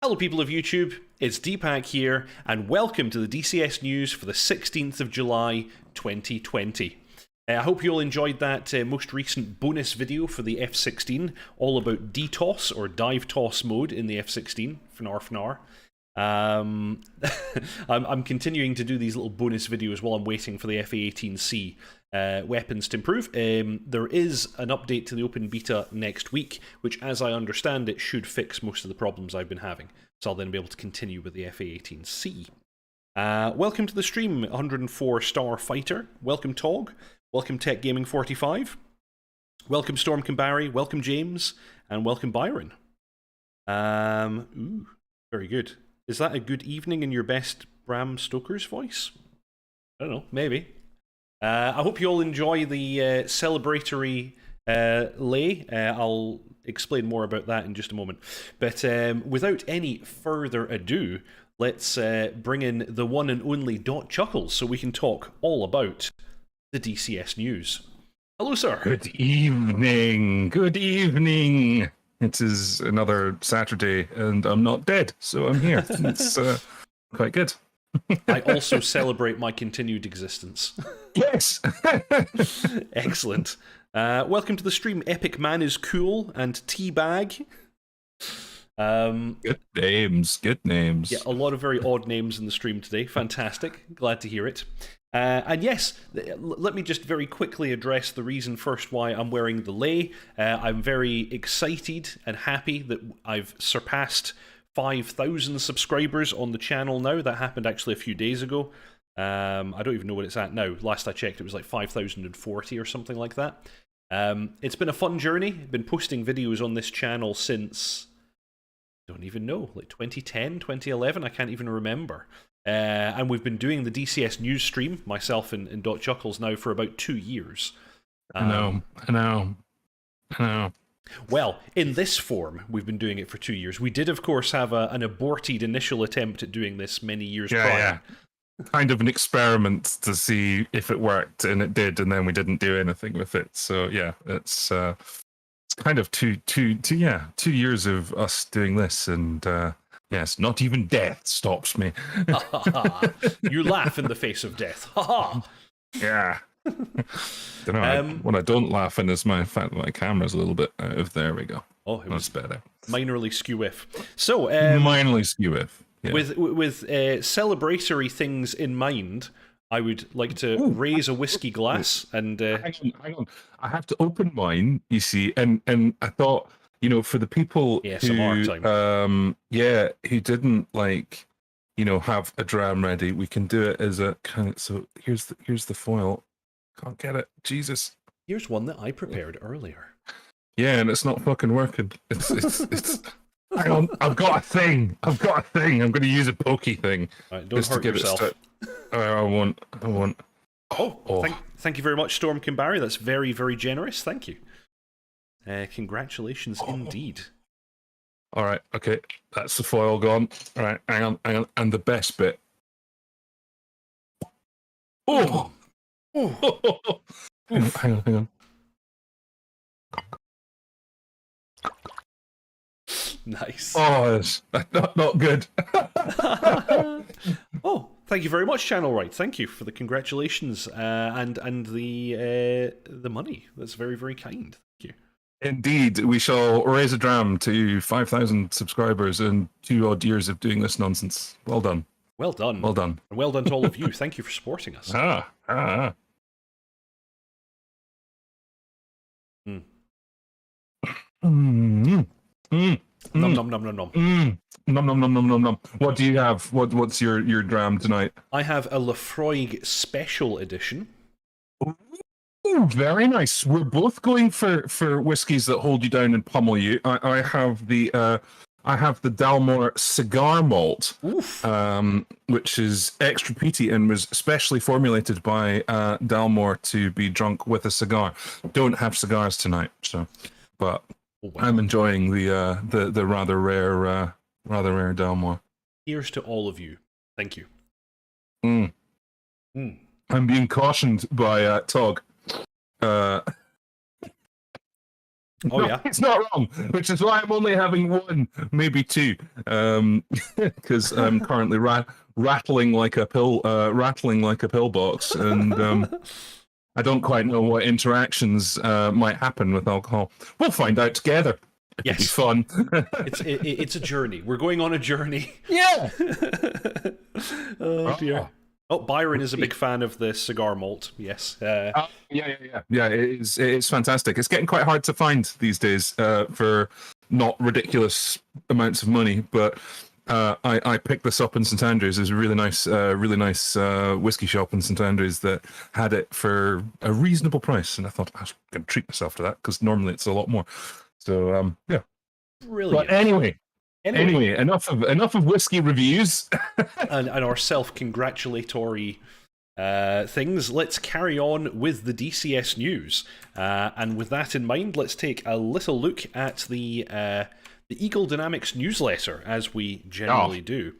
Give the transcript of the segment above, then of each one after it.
Hello people of YouTube, it's Deepak here, and welcome to the DCS news for the 16th of July 2020. I hope you all enjoyed that most recent bonus video for the F-16, all about DTOS, or Dive Toss mode in the F-16, FNAR. I'm continuing to do these little bonus videos while I'm waiting for the F-18C weapons to improve. There is an update to the open beta next week, which, as I understand it, should fix most of the problems I've been having. So I'll then be able to continue with the F-18C. Welcome to the stream, 104 Star Fighter. Welcome Tog. Welcome Tech Gaming 45. Welcome Storm Kambari. Welcome James. And welcome Byron. Ooh, very good. Is that a good evening in your best Bram Stoker's voice? I don't know, maybe. I hope you all enjoy the celebratory lay. I'll explain more about that in just a moment. But without any further ado, let's bring in the one and only dotChuckles so we can talk all about the DCS news. Hello, sir. Good evening. Good evening. It is another Saturday, and I'm not dead, so I'm here. It's quite good. I also celebrate my continued existence. Yes! Excellent. Welcome to the stream, Epic Man is Cool and Teabag. Good names, good names. Yeah, a lot of very odd names in the stream today. Fantastic. Glad to hear it. And yes, let me just very quickly address the reason first why I'm wearing the lei. I'm very excited and happy that I've surpassed 5,000 subscribers on the channel now. That happened actually a few days ago. I don't even know what it's at now. Last I checked, it was like 5,040 or something like that. It's been a fun journey. I've been posting videos on this channel since, I don't even know, like 2010, 2011, I can't even remember. And we've been doing the DCS news stream, myself and dotChuckles, now for about 2 years. I know. Well, in this form, we've been doing it for 2 years. We did, of course, have an aborted initial attempt at doing this many years prior. Yeah. Kind of an experiment to see if it worked, and it did, and then we didn't do anything with it. So yeah, it's kind of two years of us doing this, and yes, not even death stops me. You laugh in the face of death. Ha ha. Yeah. Don't know. What I don't laugh in is my fact that my camera's a little bit out of there. We go. Oh, it was better. Minorly skew-if. So, minorly skew-if. Yeah. With celebratory things in mind, I would like to raise a whiskey glass and. Hang on. I have to open mine. You see, and I thought, for the people who who didn't have a dram ready, we can do it as a kind of. So here's the foil. Can't get it. Jesus. Here's one that I prepared earlier. Yeah, and it's not fucking working. It's hang on, I've got a thing. I'm going to use a pokey thing. Right, don't hurt yourself. I won't. Oh. Thank you very much, Storm Kambari. That's very, very generous. Thank you. Congratulations indeed. All right, okay. That's the foil gone. All right, hang on. And the best bit. Oh! Hang on. Nice. Oh, it's not good. Oh, thank you very much, Channel Right. Thank you for the congratulations and the money. That's very, very kind. Thank you. Indeed, we shall raise a dram to 5,000 subscribers and 2 odd years of doing this nonsense. Well done. Well done. Well done. And well done to all of you. Thank you for supporting us. Nom nom nom nom nom. Nom. What do you have? What's your dram tonight? I have a Lafroig Special Edition. Ooh, very nice. We're both going for whiskies that hold you down and pummel you. I have the Dalmore Cigar Malt, which is extra peaty and was specially formulated by Dalmore to be drunk with a cigar. Don't have cigars tonight, but I'm enjoying the rather rare Dalmore. Here's to all of you. Thank you. I'm being cautioned by Tog. Oh No, yeah. it's not wrong, which is why I'm only having one, maybe two, because I'm currently rattling like a pillbox, and I don't quite know what interactions might happen with alcohol. We'll find out together. It'll be Yes. fun. It's a journey. We're going on a journey. Yeah. Oh dear. Oh, Byron is a big fan of the cigar malt. Yes. Yeah. It is fantastic. It's getting quite hard to find these days for not ridiculous amounts of money. But I picked this up in St Andrews. There's a really nice whiskey shop in St Andrews that had it for a reasonable price, and I thought I was going to treat myself to that because normally it's a lot more. So yeah. Brilliant. But anyway, enough of whiskey reviews and our self-congratulatory things. Let's carry on with the DCS news. And with that in mind, let's take a little look at the Eagle Dynamics newsletter, as we generally do.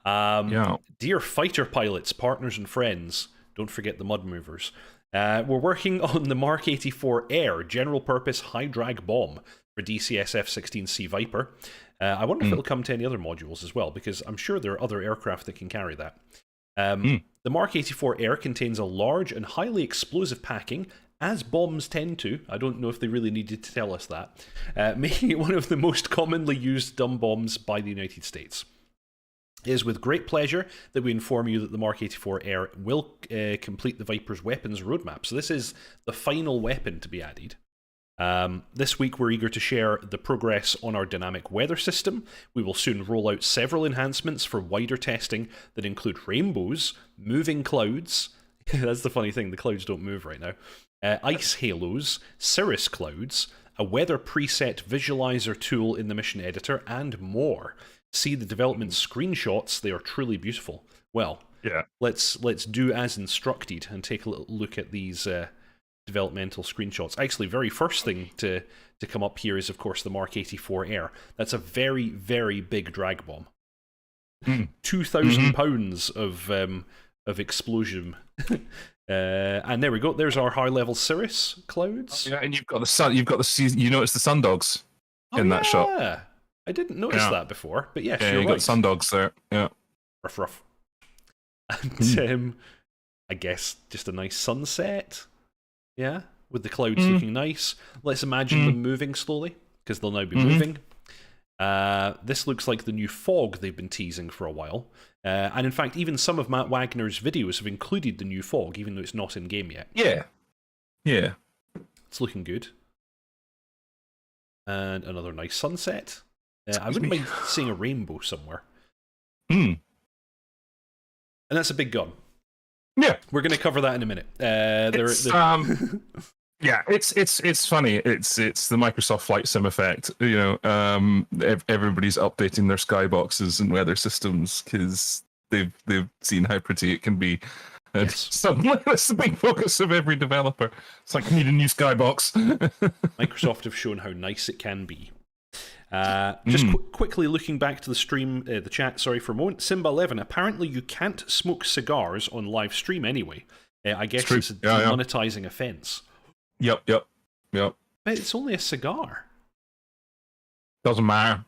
Dear fighter pilots, partners, and friends, don't forget the mud movers. We're working on the MK84 Air general-purpose high-drag bomb for DCS F-16C Viper. I wonder if it'll come to any other modules as well, because I'm sure there are other aircraft that can carry that. The MK84 Air contains a large and highly explosive packing, as bombs tend to. I don't know if they really needed to tell us that. Making it one of the most commonly used dumb bombs by the United States. It is with great pleasure that we inform you that the MK84 Air will complete the Viper's weapons roadmap. So this is the final weapon to be added. This week we're eager to share the progress on our dynamic weather system. We will soon roll out several enhancements for wider testing that include rainbows, moving clouds, that's the funny thing, the clouds don't move right now, ice halos, cirrus clouds, a weather preset visualizer tool in the mission editor, and more. See the development screenshots, they are truly beautiful. Well, yeah, let's do as instructed and take a little look at these developmental screenshots. Actually, very first thing to come up here is, of course, the MK84 Air. That's a very, very big drag bomb. 2,000 pounds of explosion. And there we go. There's our high-level cirrus clouds. Yeah, and you've got the sun. You notice the sun dogs in that shot. I didn't notice that before, but yes, yeah, you're you right. got sun dogs there. Yeah, Ruff, ruff. And I guess just a nice sunset. Yeah, with the clouds looking nice. Let's imagine them moving slowly, because they'll now be moving. This looks like the new fog they've been teasing for a while. And in fact, even some of Matt Wagner's videos have included the new fog, even though it's not in-game yet. Yeah. It's looking good. And another nice sunset. I wouldn't mind seeing a rainbow somewhere. And that's a big gun. Yeah, we're going to cover that in a minute. Yeah, it's funny. It's the Microsoft Flight Sim effect. You know, everybody's updating their skyboxes and weather systems because they've seen how pretty it can be. And suddenly, that's the big focus of every developer. It's like, I need a new skybox. Microsoft have shown how nice it can be. Just quickly looking back to the stream, the chat, sorry for a moment. Simba11, apparently you can't smoke cigars on live stream anyway. I guess it's a demonetizing offense. Yep. But it's only a cigar. Doesn't matter.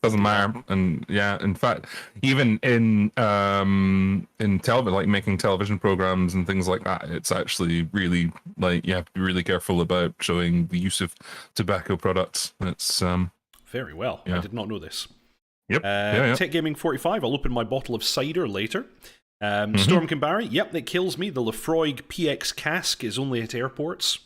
Doesn't matter. And yeah, in fact, even in television, like making television programs and things like that, it's actually really, like, you have to be really careful about showing the use of tobacco products. It's very well. I did not know this. Yep. Tech Gaming 45. I'll open my bottle of cider later. Storm Barry. Yep, that kills me. The Lefroy PX cask is only at airports.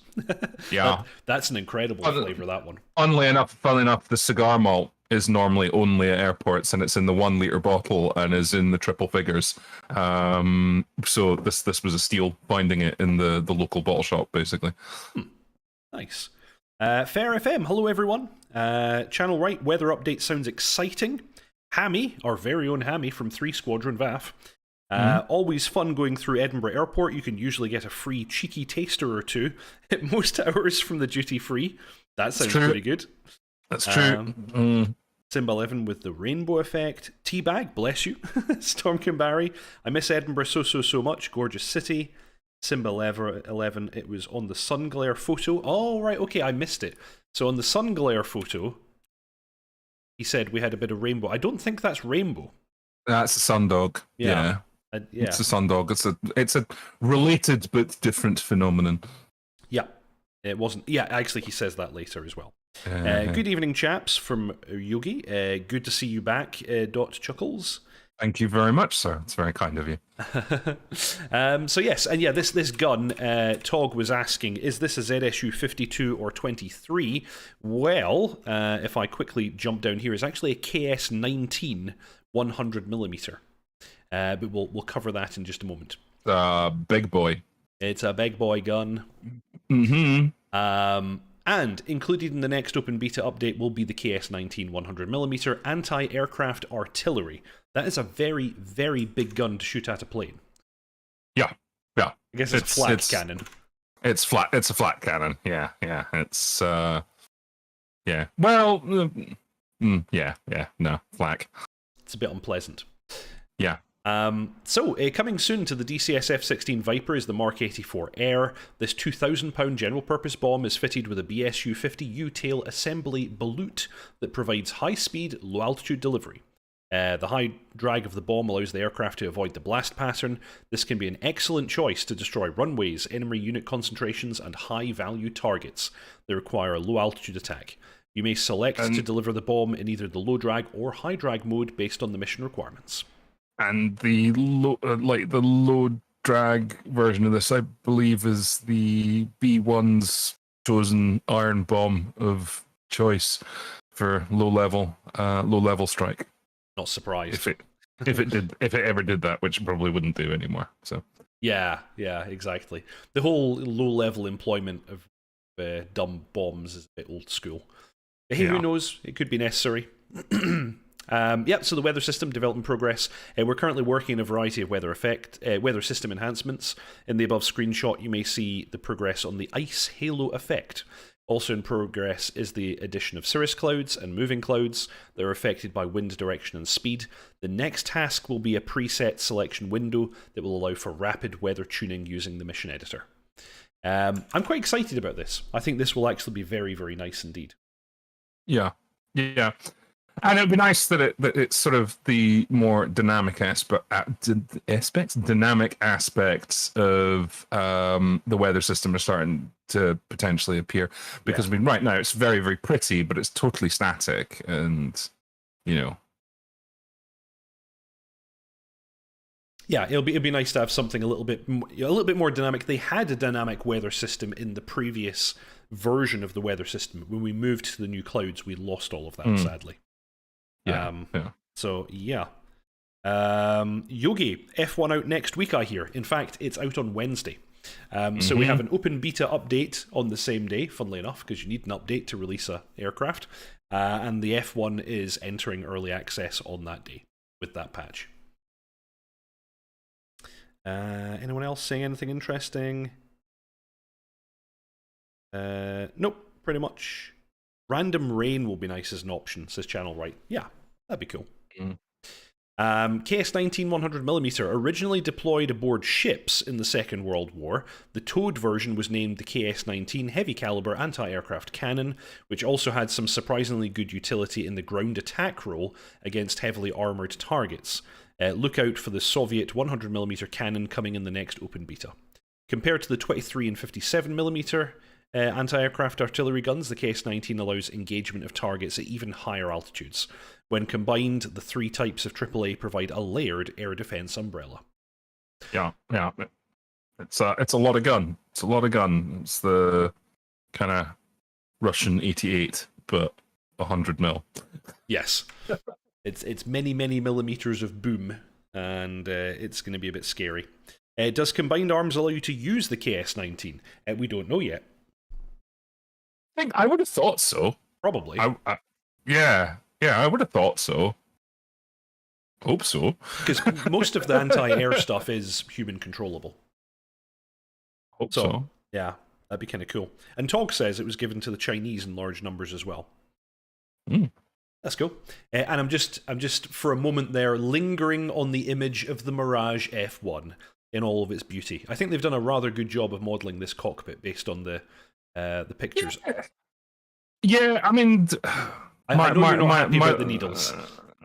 That's an incredible flavor. That one. Funnily enough, the cigar malt is normally only at airports, and it's in the 1 liter bottle and is in the triple figures. So this was a steal finding it in the local bottle shop, basically. Nice. Fair FM, hello everyone. Channel right, weather update sounds exciting. Hammy, our very own Hammy from 3 Squadron VAF. Always fun going through Edinburgh Airport. You can usually get a free cheeky taster or two at most hours from the duty free. That sounds pretty good. That's true. Simba11 with the rainbow effect. Teabag, bless you. Storm Barry. I miss Edinburgh so much. Gorgeous city. Simba 11, it was on the sun glare photo. Oh, right, okay, I missed it. So on the sun glare photo, he said we had a bit of rainbow. I don't think that's rainbow. That's a sundog. Yeah. Yeah. It's a sundog. It's a related but different phenomenon. Yeah. It wasn't. Yeah, actually, he says that later as well. Good evening, chaps, from Yogi. Good to see you back, dotChuckles. Thank you very much, sir. It's very kind of you. So yes, and yeah, this gun, Tog was asking, is this a ZSU 52 or 23? Well, if I quickly jump down here, it's actually a KS19 100mm. But we'll cover that in just a moment. Big boy. It's a big boy gun. Mm-hmm. And included in the next open beta update will be the KS19 100mm anti-aircraft artillery. That is a very, very big gun to shoot at a plane. Yeah. I guess it's a flat cannon. It's flat. It's a flat cannon. Yeah. It's yeah. Well, yeah. No, flak. It's a bit unpleasant. Yeah. So, coming soon to the DCS F-16 Viper is the MK84 Air. This 2,000-pound general-purpose bomb is fitted with a BSU-50 U-tail assembly balut that provides high-speed, low-altitude delivery. The high drag of the bomb allows the aircraft to avoid the blast pattern. This can be an excellent choice to destroy runways, enemy unit concentrations, and high-value targets that require a low-altitude attack. You may select to deliver the bomb in either the low-drag or high-drag mode based on the mission requirements. And the low drag version of this, I believe, is the B1's chosen iron bomb of choice for low level strike. Not surprised. If it ever did that, which it probably wouldn't do anymore. So yeah, exactly. The whole low level employment of dumb bombs is a bit old school. But hey, who knows? It could be necessary. So the weather system development progress. We're currently working on a variety of weather system enhancements. In the above screenshot, you may see the progress on the ice halo effect. Also in progress is the addition of cirrus clouds and moving clouds that are affected by wind direction and speed. The next task will be a preset selection window that will allow for rapid weather tuning using the mission editor. I'm quite excited about this. I think this will actually be very, very nice indeed. Yeah. And it'd be nice that it's sort of the more dynamic dynamic aspects of the weather system are starting to potentially appear. Because I mean, right now it's very, very pretty, but it's totally static, and Yeah, it'd be nice to have something a little bit more dynamic. They had a dynamic weather system in the previous version of the weather system. When we moved to the new clouds, we lost all of that, sadly. So yeah. Yogi, F1 out next week, I hear. In fact, it's out on Wednesday. So we have an open beta update on the same day, funnily enough, because you need an update to release a aircraft. And the F1 is entering early access on that day with that patch. Anyone else saying anything interesting? Nope, pretty much. Random rain will be nice as an option, says Channel Right. Yeah, that'd be cool. KS-19 100mm originally deployed aboard ships in the Second World War. The towed version was named the KS-19 Heavy Caliber Anti-Aircraft Cannon, which also had some surprisingly good utility in the ground attack role against heavily armoured targets. Look out for the Soviet 100mm cannon coming in the next open beta. Compared to the 23 and 57mm anti-aircraft artillery guns, the KS-19 allows engagement of targets at even higher altitudes. When combined, the three types of AAA provide a layered air defense umbrella. Yeah. It's a lot of gun. It's the kind of Russian 88, but 100mm. Yes. It's many, many millimeters of boom, and it's going to be a bit scary. Does combined arms allow you to use the KS-19? We don't know yet. I would have thought so. Probably. Yeah, I would have thought so. Hope so. Because most of the anti-air stuff is human controllable. Hope so. Yeah, that'd be kind of cool. And Tog says it was given to the Chinese in large numbers as well. That's cool. And I'm just for a moment there lingering on the image of the Mirage F1. in all of its beauty. I think they've done a rather good job of modelling this cockpit based on the pictures. Yeah, I mean, I know you're not happy about the needles.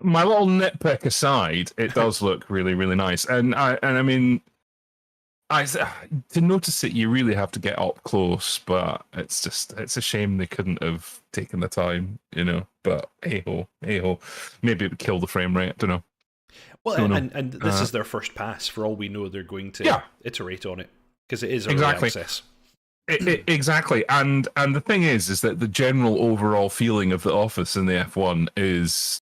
My little nitpick aside, it does look really, really nice, and I mean, to notice it, you really have to get up close. But it's a shame they couldn't have taken the time, you know. But hey ho, maybe it would kill the frame rate. I don't know. Well, and this is their first pass. For all we know, they're going to iterate on it because it is early access. Exactly, and the thing is that the general overall feeling of the office in the F1 is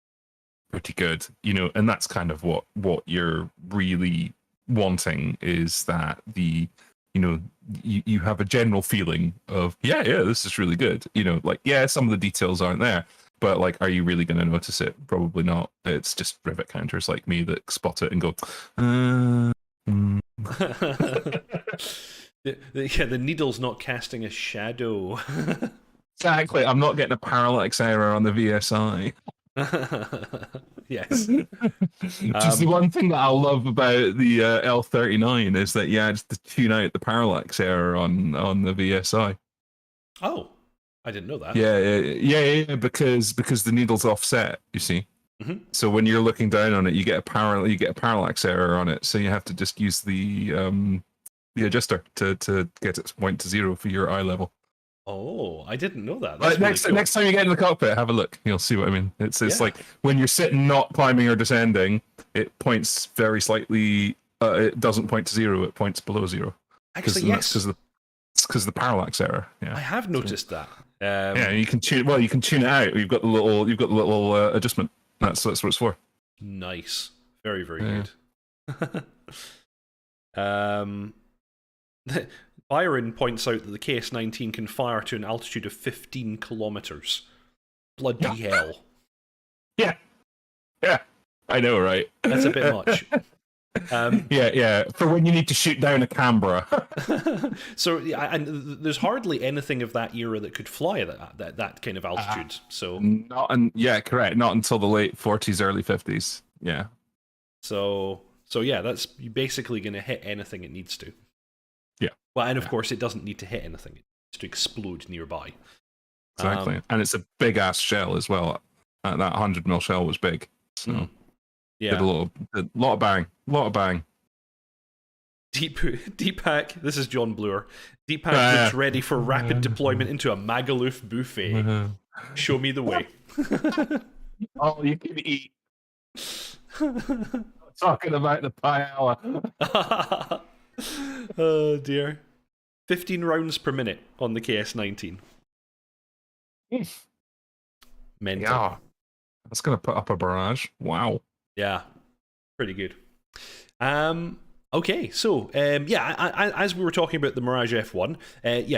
pretty good, you know, and that's kind of what you're really wanting, is that you have a general feeling of this is really good, you know, like some of the details aren't there, but like, are you really going to notice it? Probably not. It's just rivet counters like me that spot it and go the needle's not casting a shadow. Exactly. I'm not getting a parallax error on the VSI. Yes. Which is the one thing that I love about the L39 is that just to tune out the parallax error on the VSI. Oh, I didn't know that. Yeah, because the needle's offset, you see. Mm-hmm. So when you're looking down on it, you get a parallax error on it. So you have to just use the adjuster to get its point to 0 for your eye level. Oh, I didn't know that. That's next time you get in the cockpit, have a look. You'll see what I mean. It's like when you're sitting, not climbing or descending, it points very slightly. It doesn't point to 0. It points below 0. Actually, yes. It's because the parallax error. Yeah, I have noticed that. You can tune. Well, you can tune it out. You've got the little adjustment. That's what it's for. Nice. Very, very good. Byron points out that the KS-19 can fire to an altitude of 15 kilometers. Bloody hell. Yeah, I know, right? That's a bit much. For when you need to shoot down a Canberra. So, and there's hardly anything of that era that could fly at that kind of altitude. Correct. Not until the late 40s, early 50s. Yeah. So that's basically going to hit anything it needs to. Yeah. Well, and of course, it doesn't need to hit anything. It needs to explode nearby. Exactly. And it's a big-ass shell as well. That 100mm shell was big. So, did a lot of bang. Deepak, this is John Bluer. Deepak looks ready for rapid deployment into a Magaluf buffet. Show me the way. All you can eat. Talking about the paella. Oh dear. 15 rounds per minute on the KS-19. Mental. Yeah. That's going to put up a barrage. Wow. Yeah. Pretty good. Okay, so as we were talking about the Mirage F1,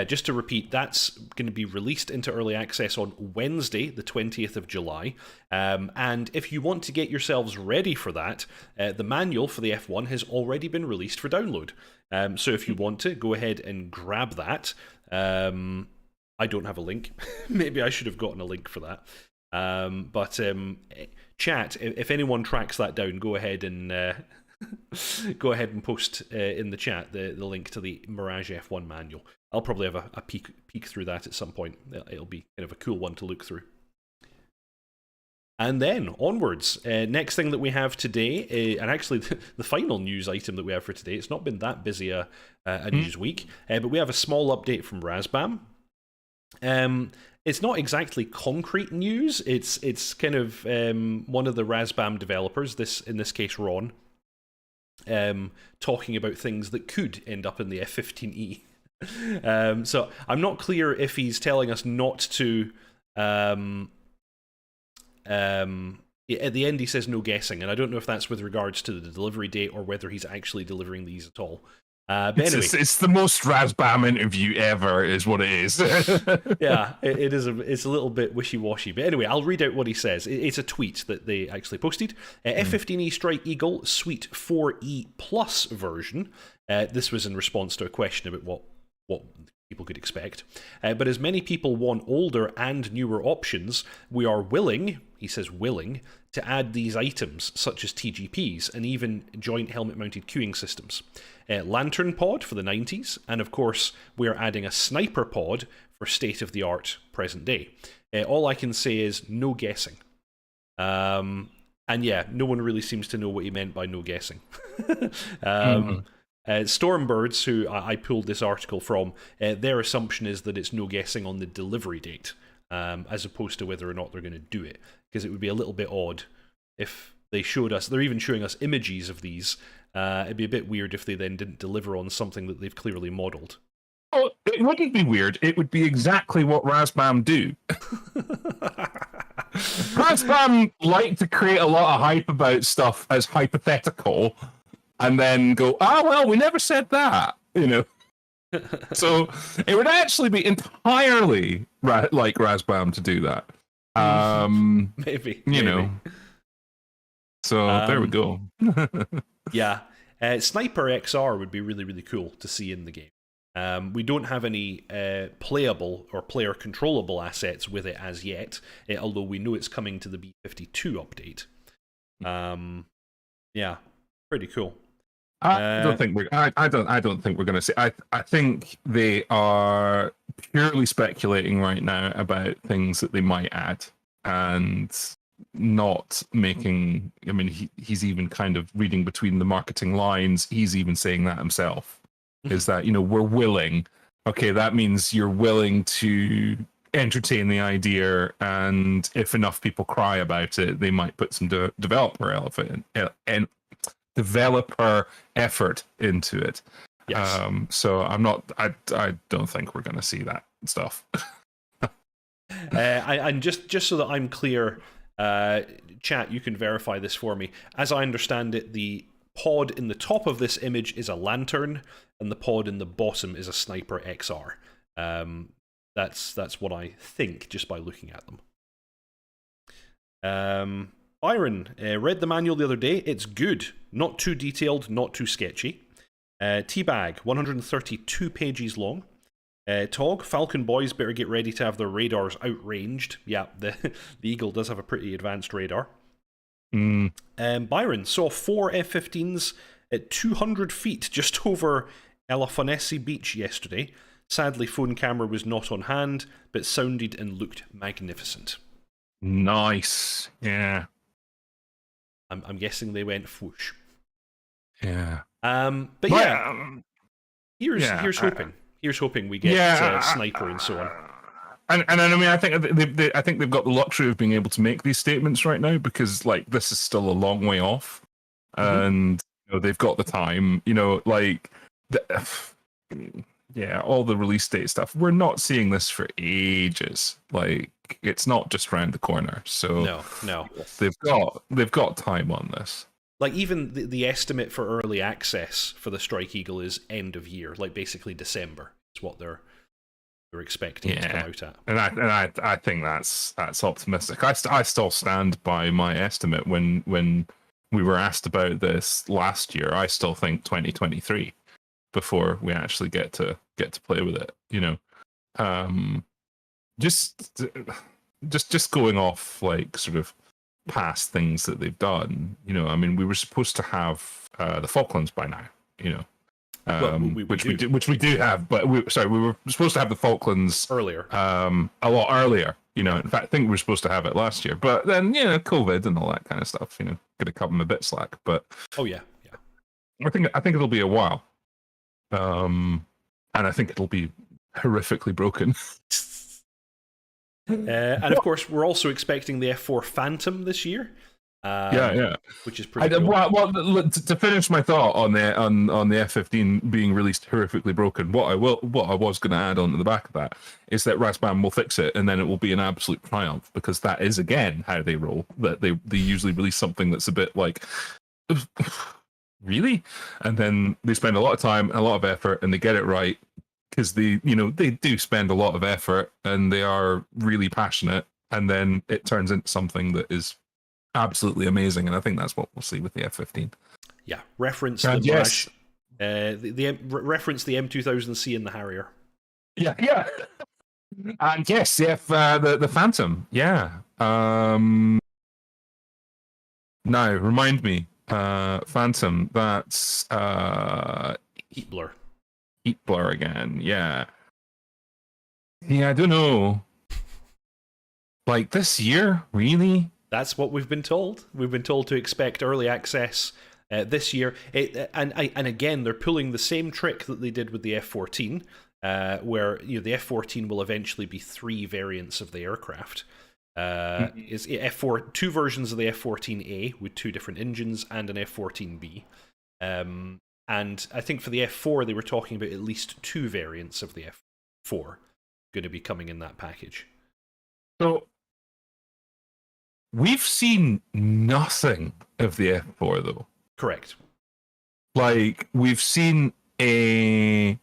just to repeat, that's going to be released into early access on Wednesday, the 20th of July. And if you want to get yourselves ready for that, the manual for the F1 has already been released for download. So if you want to, go ahead and grab that. I don't have a link. Maybe I should have gotten a link for that. But chat, if anyone tracks that down, go ahead and post in the chat the link to the Mirage F1 manual. I'll probably have a peek through that at some point. It'll be kind of a cool one to look through. And then onwards, next thing that we have today, and actually the final news item that we have for today, it's not been that busy a news week, but we have a small update from Razbam. It's not exactly concrete news. It's kind of one of the Razbam developers, in this case Ron, talking about things that could end up in the F-15E. So I'm not clear if he's telling us not to. At the end he says no guessing, and I don't know if that's with regards to the delivery date or whether he's actually delivering these at all. But anyway, it's the most Razbam interview ever, is what it is. Yeah, it is. It's a little bit wishy-washy. But anyway, I'll read out what he says. It's a tweet that they actually posted. F-15E Strike Eagle Suite 4E Plus version. This was in response to a question about what people could expect. But as many people want older and newer options, we are willing, he says willing, to add these items, such as TGPs, and even joint helmet-mounted queuing systems. Lantern pod for the 90s, and of course, we're adding a sniper pod for state-of-the-art present day. All I can say is no guessing. And yeah, no one really seems to know what he meant by no guessing. Stormbirds, who I pulled this article from, their assumption is that it's no guessing on the delivery date, as opposed to whether or not they're going to do it, because it would be a little bit odd if they showed us, they're even showing us images of these, it'd be a bit weird if they then didn't deliver on something that they've clearly modelled. Oh, it wouldn't be weird. It would be exactly what Razbam do. Razbam like to create a lot of hype about stuff as hypothetical, and then go, well, we never said that, you know. So it would actually be entirely like Razbam to do that. Maybe. You know. So there we go. Yeah. Sniper XR would be really, really cool to see in the game. We don't have any playable or player-controllable assets with it as yet, although we know it's coming to the B-52 update. Yeah, pretty cool. I don't think we're. I don't think we're going to see. I think they are purely speculating right now about things that they might add, and not making. I mean, he's even kind of reading between the marketing lines. He's even saying that himself. Is that, you know, we're willing. Okay, that means you're willing to entertain the idea, and if enough people cry about it, they might put some developer effort into it. Yes. So I'm not. I don't think we're going to see that stuff. And just so that I'm clear, chat, you can verify this for me. As I understand it, the pod in the top of this image is a lantern, and the pod in the bottom is a sniper XR. That's what I think just by looking at them. Byron read the manual the other day. It's good, not too detailed, not too sketchy. Teabag, 132 pages long. Tog, Falcon boys better get ready to have their radars outranged. Yeah, the Eagle does have a pretty advanced radar. Byron saw 4 F-15s at 200 feet just over Elafonesi Beach yesterday. Sadly, phone camera was not on hand, but sounded and looked magnificent. Nice. Yeah. I'm guessing they went whoosh. Yeah. But yeah, here's hoping. Here's hoping we get Sniper and so on. And I mean, I think they've got the luxury of being able to make these statements right now, because like this is still a long way off, and you know, they've got the time. You know, like all the release date stuff. We're not seeing this for ages. Like it's not just around the corner. So no, they've got time on this. Like even the estimate for early access for the Strike Eagle is end of year, like basically December. Is what they're expecting to come out at. And I think that's optimistic. I still stand by my estimate when we were asked about this last year. I still think 2023 before we actually get to play with it. You know, just going off like sort of past things that they've done. You know, I mean, we were supposed to have the Falklands by now. You know. Which we do have, but we were supposed to have the Falklands earlier, a lot earlier. You know, in fact, I think we were supposed to have it last year, but then COVID and all that kind of stuff. You know, could have cut them a bit slack. But yeah, I think it'll be a while, and I think it'll be horrifically broken. And of course, we're also expecting the F4 Phantom this year. Which is pretty cool. Well, to finish my thought on the F-15 being released horrifically broken, what I was going to add on to the back of that is that Razbam will fix it, and then it will be an absolute triumph, because that is again how they roll. That they usually release something that's a bit like, really, and then they spend a lot of time and a lot of effort, and they get it right, because they do spend a lot of effort and they are really passionate, and then it turns into something that is absolutely amazing, and I think that's what we'll see with the F-15. Yeah, reference the Mirage, reference the M2000C and the Harrier. Yeah. And yes, the Phantom. Yeah. Now remind me, Phantom. That's Heat blur. Heat blur again. Yeah. Yeah, I don't know. Like this year, really? That's what we've been told. We've been told to expect early access this year. And again, they're pulling the same trick that they did with the F-14, where the F-14 will eventually be 3 variants of the aircraft. Is F4 2 versions of the F-14A with 2 different engines and an F-14B. And I think for the F4 they were talking about at least 2 variants of the F4 going to be coming in that package. So we've seen nothing of the F4 though. Correct. Like we've seen a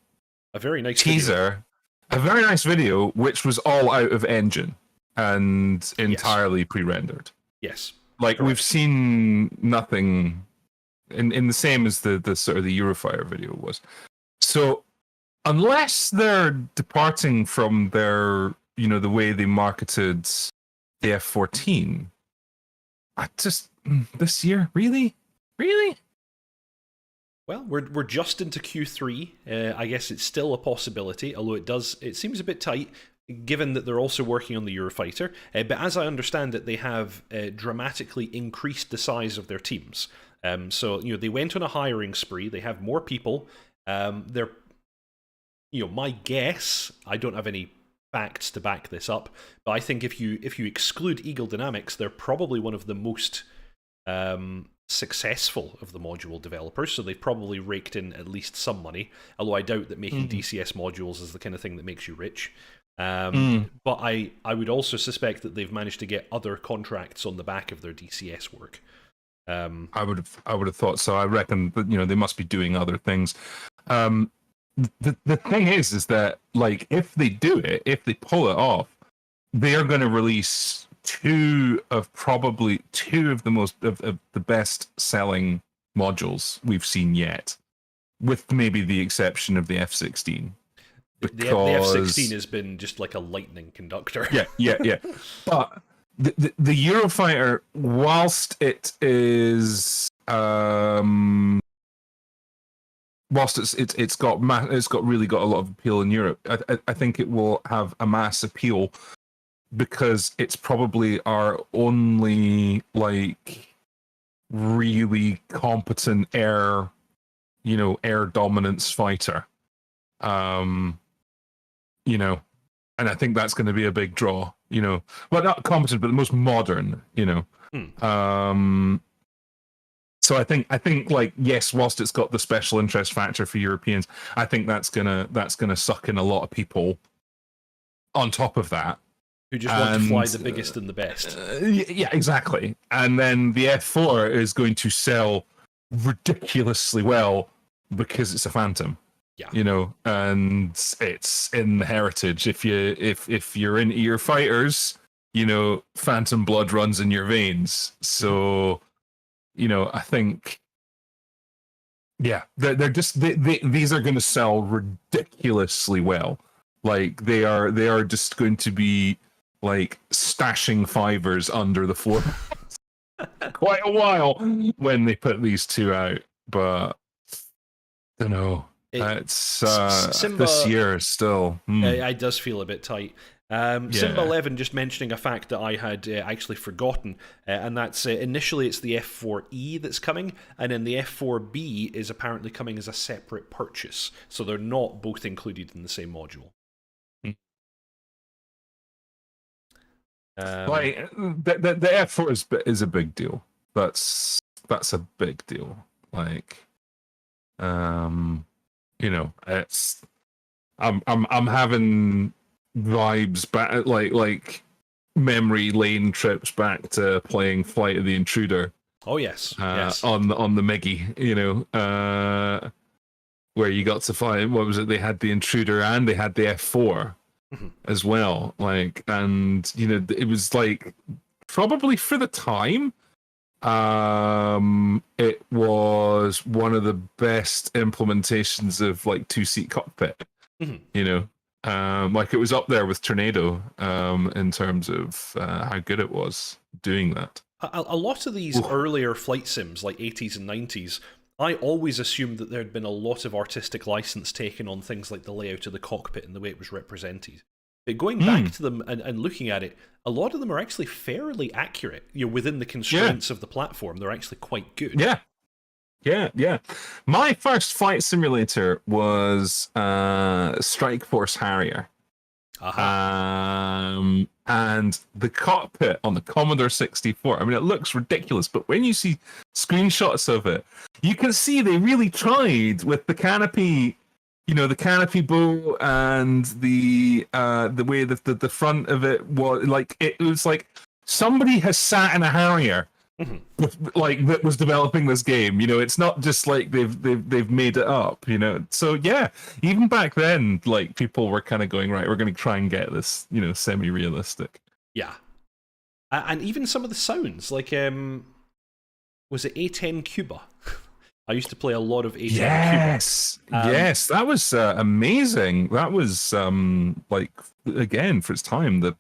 very nice teaser, a very nice video, which was all out of engine and entirely pre-rendered. Yes. Like correct. We've seen nothing in the same as the sort of the Eurofire video was. So unless they're departing from their, the way they marketed the F-14, I just this year, really? Well, we're just into Q3. I guess it's still a possibility, although it seems a bit tight, given that they're also working on the Eurofighter. But as I understand it, they have dramatically increased the size of their teams. So they went on a hiring spree. They have more people. They're, my guess. I don't have any facts to back this up, but I think if you exclude Eagle Dynamics, they're probably one of the most successful of the module developers, so they've probably raked in at least some money, although I doubt that making DCS modules is the kind of thing that makes you rich. But I would also suspect that they've managed to get other contracts on the back of their DCS work. I would have thought so. I reckon that they must be doing other things. The thing is that like if they do it, if they pull it off, they are going to release two of the most of the best selling modules we've seen yet, with maybe the exception of the F-16. The F-16 has been just like a lightning conductor. Yeah. But the Eurofighter, whilst it is whilst it's got really got a lot of appeal in Europe, I think it will have a mass appeal because it's probably our only like really competent air dominance fighter. And I think that's going to be a big draw. Well, not competent, but the most modern. So I think like yes, whilst it's got the special interest factor for Europeans, I think that's gonna suck in a lot of people. On top of that, who just want to fly the biggest and the best. Yeah, exactly. And then the F4 is going to sell ridiculously well because it's a Phantom. Yeah. And it's in the heritage. If you're into your fighters, Phantom blood runs in your veins. So, I think, yeah, they're just these are going to sell ridiculously well. Like they are just going to be like stashing fivers under the floor quite a while when they put these two out. But I don't know. It's Simba, this year still. It does feel a bit tight. Simba 11 just mentioning a fact that I had actually forgotten, and that's initially it's the F4E that's coming, and then the F4B is apparently coming as a separate purchase, so they're not both included in the same module. Like the F4 is a big deal. That's a big deal. Like, it's I'm having vibes back, like memory lane trips back to playing Flight of the Intruder. Oh yes, yes. On the MiGi, where you got to fly. What was it? They had the Intruder and they had the F4 as well. Like, and it was like probably for the time, it was one of the best implementations of like 2-seat cockpit. Like it was up there with Tornado in terms of how good it was doing that. A lot of these earlier flight sims, like 80s and 90s, I always assumed that there had been a lot of artistic license taken on things like the layout of the cockpit and the way it was represented. But going back to them and looking at it, a lot of them are actually fairly accurate. Within the constraints of the platform, they're actually quite good. Yeah. My first flight simulator was Strike Force Harrier. And the cockpit on the Commodore 64, I mean, it looks ridiculous, but when you see screenshots of it, you can see they really tried with the canopy, the canopy bow and the way that the front of it was like, it was like somebody has sat in a Harrier that was developing this game. It's not just like they've made it up. So yeah, even back then, like people were kind of going, right, we're going to try and get this, semi-realistic. Yeah, and even some of the sounds, like was it A10 Cuba? I used to play a lot of A10 Cuba. Yes, that was amazing. That was like, again, for its time, the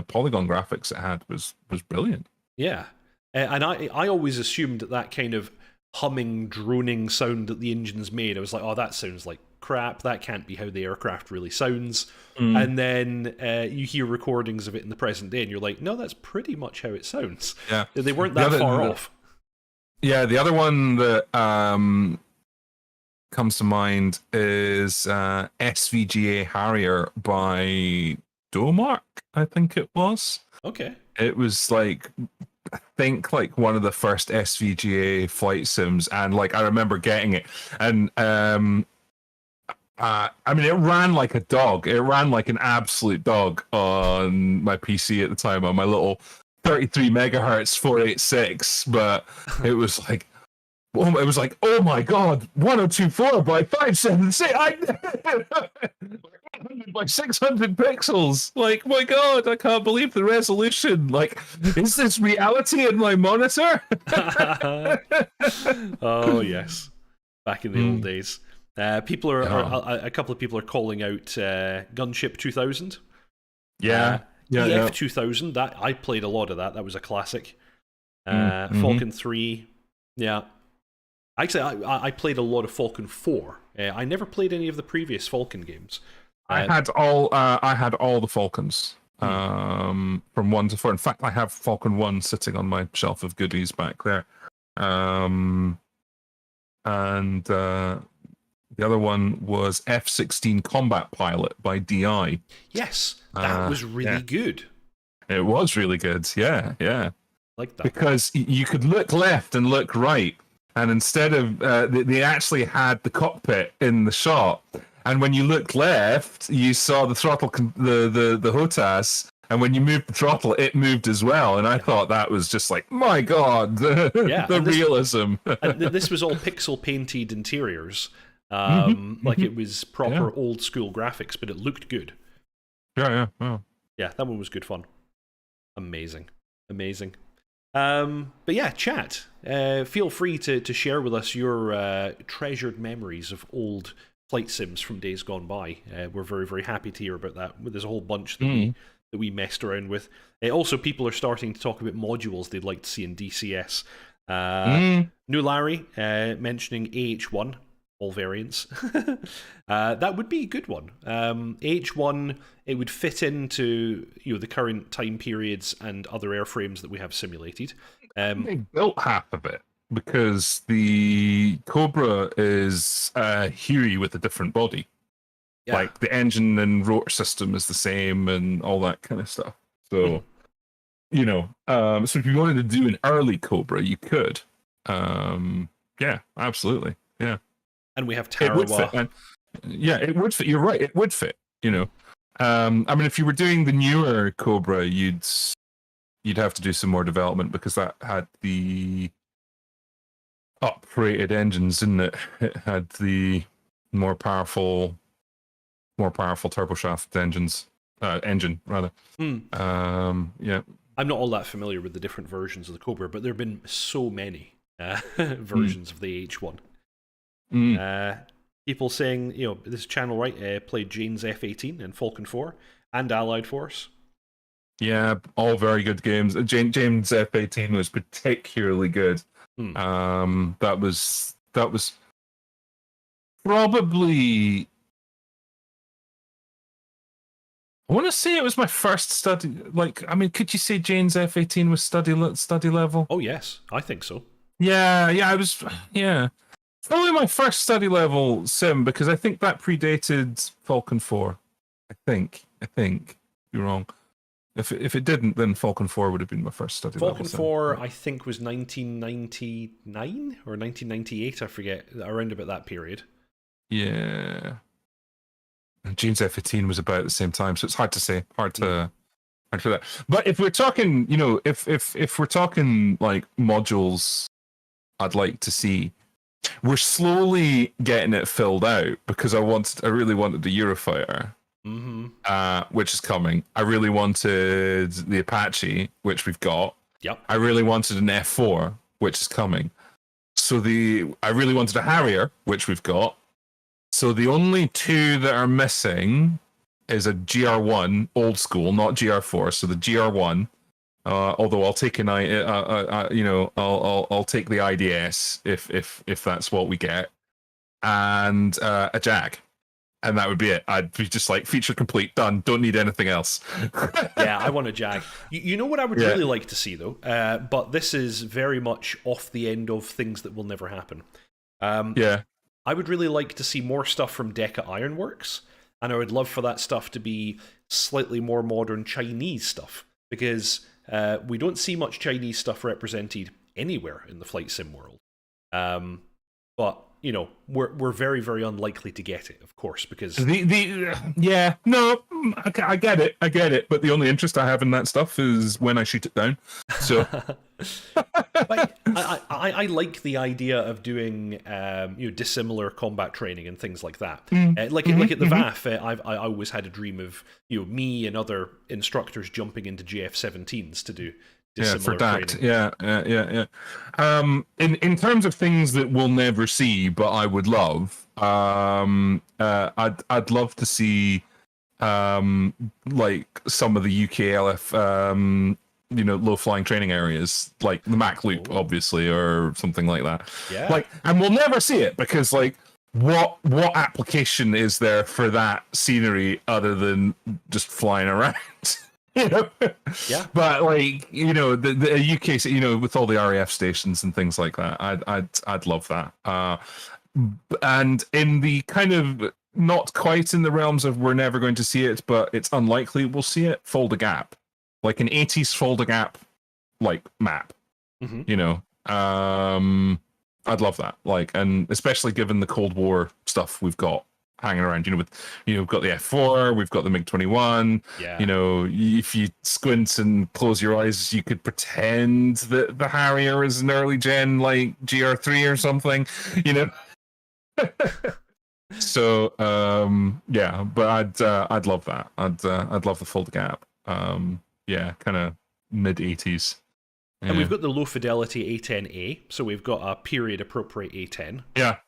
polygon graphics it had was brilliant. Yeah. And I always assumed that kind of humming, droning sound that the engines made, I was like, oh, that sounds like crap. That can't be how the aircraft really sounds. And then you hear recordings of it in the present day, and you're like, no, that's pretty much how it sounds. Yeah, they weren't that far off. Yeah, the other one that comes to mind is SVGA Harrier by Domark, I think it was. Okay. It was like, I think like one of the first SVGA flight sims, and like I remember getting it, and I mean it ran like a dog. It ran like an absolute dog on my PC at the time, on my little 33 megahertz 486. But it was like, oh my god, 1024 by 576. By 600 pixels. Like, my god, I can't believe the resolution. Like, is this reality in my monitor? Oh yes, back in the old days. People are a couple of people are calling out Gunship 2000. EF 2000. That I played a lot of that. That was a classic. Falcon 3. Yeah. Actually, I played a lot of Falcon 4. I never played any of the previous Falcon games. I had all the Falcons from 1 to 4. In fact, I have Falcon 1 sitting on my shelf of goodies back there. And the other one was F-16 Combat Pilot by DI. Yes, that was really good. It was really good, yeah. Like that. Because you could look left and look right, and instead of they actually had the cockpit in the shot, and when you looked left, you saw the throttle, the HOTAS, and when you moved the throttle, it moved as well. And I thought that was just like, my god, the realism. And this was all pixel painted interiors, like it was proper old school graphics, but it looked good. Yeah, that one was good fun. Amazing. But yeah, chat. Feel free to share with us your treasured memories of old flight sims from days gone by. We're very, very happy to hear about that. There's a whole bunch that we messed around with. Also, people are starting to talk about modules they'd like to see in DCS. New Larry mentioning AH1, all variants. That would be a good one. AH1, it would fit into the current time periods and other airframes that we have simulated. They built half of it, because the Cobra is a Huey with a different body. Yeah. Like the engine and rotor system is the same and all that kind of stuff. So, so if you wanted to do an early Cobra, you could. Yeah, absolutely. Yeah. And we have Tarawa. It would fit. You're right. It would fit, I mean, if you were doing the newer Cobra, you'd have to do some more development, because that had the uprated engines, didn't it? It had the more powerful turboshaft engine rather. Yeah. I'm not all that familiar with the different versions of the Cobra, but there have been so many versions of the H1. People saying, this channel, right, played Jane's F-18 and Falcon 4 and Allied Force. Yeah, all very good games. James F-18 was particularly good. That was probably, I want to say it was my first study. Like, I mean, could you say Jane's F-18 was study level? Oh yes, I think so. Yeah, I was. Yeah, probably my first study level sim, because I think that predated Falcon 4. I think. You're wrong. If it didn't, then Falcon 4 would have been my first study level. Falcon 4, I think, was 1999 or 1998. I forget. Around about that period. Yeah. And James F-18 was about the same time, so it's hard to say. Hard for that. But if we're talking, if we're talking like modules, I'd like to see. We're slowly getting it filled out because I really wanted the Eurofighter. Which is coming. I really wanted the Apache, which we've got. Yep. I really wanted an F4, which is coming. I really wanted a Harrier, which we've got. So the only two that are missing is a GR1, old school, not GR4. So the GR1. Although I'll take I'll take the IDS if that's what we get, and a Jag. And that would be it. I'd be just like, feature complete, done. Don't need anything else. Yeah, I want a Jag. You know what I would really like to see, though? But this is very much off the end of things that will never happen. I would really like to see more stuff from Deca Ironworks. And I would love for that stuff to be slightly more modern Chinese stuff. Because we don't see much Chinese stuff represented anywhere in the flight sim world. But we're very, very unlikely to get it, of course, because I get it, but the only interest I have in that stuff is when I shoot it down. So, I like the idea of doing dissimilar combat training and things like that. Like at the VAF, I always had a dream of me and other instructors jumping into GF-17s to do. For DACT. Yeah. In terms of things that we'll never see, but I would love, I'd love to see, like some of the UKLF, low flying training areas, like the Mac Loop, obviously, or something like that. Yeah. And we'll never see it because, like, what application is there for that scenery other than just flying around? Yeah, but like the UK, with all the RAF stations and things like that, I'd love that. And in the kind of not quite in the realms of we're never going to see it, but it's unlikely we'll see it. Folder Gap, like an 80s Folder Gap, like map. I'd love that. Like, and especially given the Cold War stuff we've got hanging around, we've got the F4, we've got the MiG-21. Yeah. If you squint and close your eyes, you could pretend that the Harrier is an early gen like GR3 or something, So but I'd love that. I'd love the Folder Gap. Kind of mid 80s. And we've got the low fidelity A10A, so we've got a period appropriate A10. Yeah.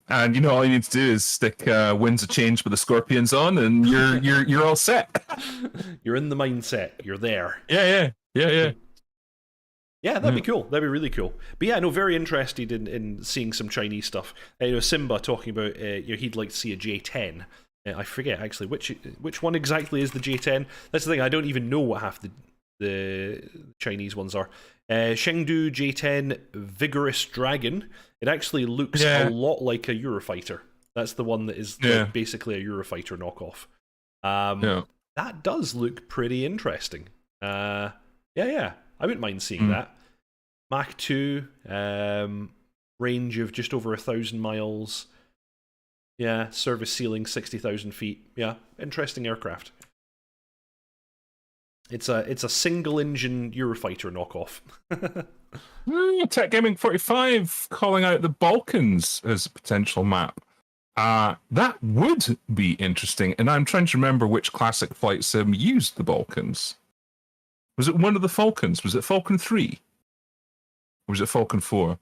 And all you need to do is stick Winds of Change with the Scorpions on, and you're all set. You're in the mindset. You're there. Yeah. Yeah, that'd be cool. That'd be really cool. But yeah, very interested in seeing some Chinese stuff. Simba talking about he'd like to see a J10. I forget actually which one exactly is the J10. That's the thing. I don't even know what half the Chinese ones are. Chengdu J10 Vigorous Dragon. It actually looks a lot like a Eurofighter. That's the one that is basically a Eurofighter knockoff. That does look pretty interesting. I wouldn't mind seeing that. Mach 2, range of just over 1,000 miles. Yeah, service ceiling 60,000 feet. Yeah, interesting aircraft. It's a single engine Eurofighter knockoff. Tech Gaming 45 calling out the Balkans as a potential map. That would be interesting, and I'm trying to remember which classic flight sim used the Balkans. Was it one of the Falcons? Was it Falcon 3? Or was it Falcon 4?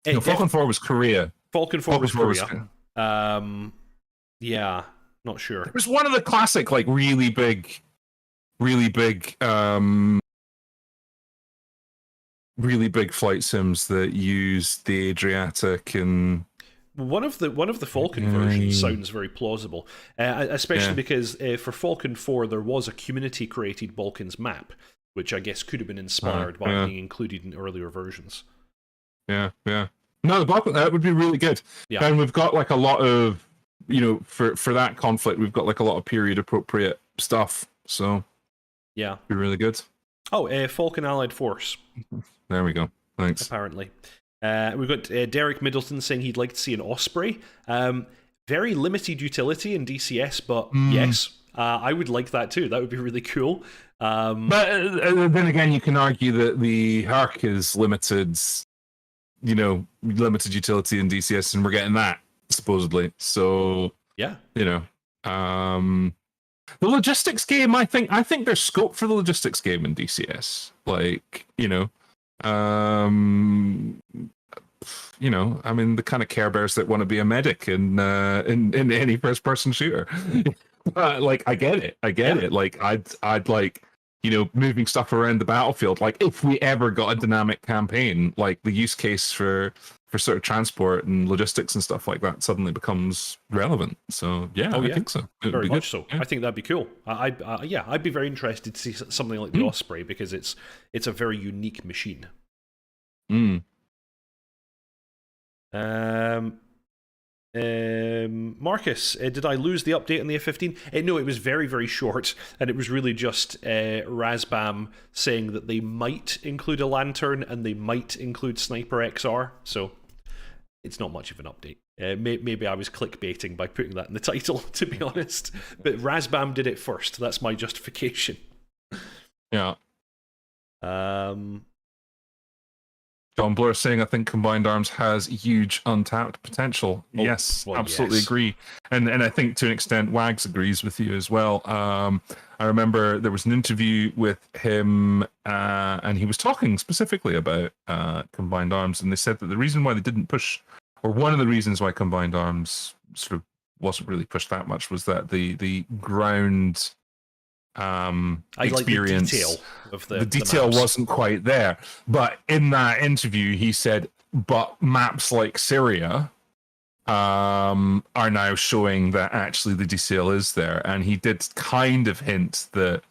No, Falcon 4 was Korea. Falcon 4 was Falcon 4 Korea. was- Yeah, not sure. It was one of the classic, like really big, really big flight sims that use the Adriatic and One of the Falcon versions sounds very plausible, especially because for Falcon 4 there was a community-created Balkans map, which I guess could have been inspired by being included in earlier versions. Yeah. No, the Balkan, that would be really good. Yeah. And we've got like a lot of, for that conflict, we've got like a lot of period-appropriate stuff. So, yeah, be really good. Oh, Falcon Allied Force. There we go. Thanks. Apparently. We've got Derek Middleton saying he'd like to see an Osprey. Very limited utility in DCS, but yes, I would like that too. That would be really cool. But then again, you can argue that the Herc is limited utility in DCS, and we're getting that supposedly. So yeah, the logistics game. I think there's scope for the logistics game in DCS. Like I mean, the kind of Care Bears that want to be a medic in any first-person shooter. Like, I get it. Like, I'd like, moving stuff around the battlefield. Like, if we ever got a dynamic campaign, like the use case for sort of transport and logistics and stuff like that suddenly becomes relevant. So yeah, I think so. Very much so. Yeah. I think that'd be cool. I'd be very interested to see something like the Osprey because it's a very unique machine. Marcus, did I lose the update on the F-15? No, it was very, very short, and it was really just Razbam saying that they might include a lantern and they might include Sniper XR, so it's not much of an update. Maybe I was clickbaiting by putting that in the title, to be honest, but Razbam did it first. That's my justification. Yeah. John Blur saying, I think Combined Arms has huge untapped potential. Yes, absolutely agree. And I think to an extent, Wags agrees with you as well. I remember there was an interview with him, and he was talking specifically about Combined Arms, and they said that the reason why they didn't push, or one of the reasons why Combined Arms sort of wasn't really pushed that much, was that the ground experience, the detail wasn't quite there. But in that interview he said, but maps like Syria are now showing that actually the detail is there, and he did kind of hint that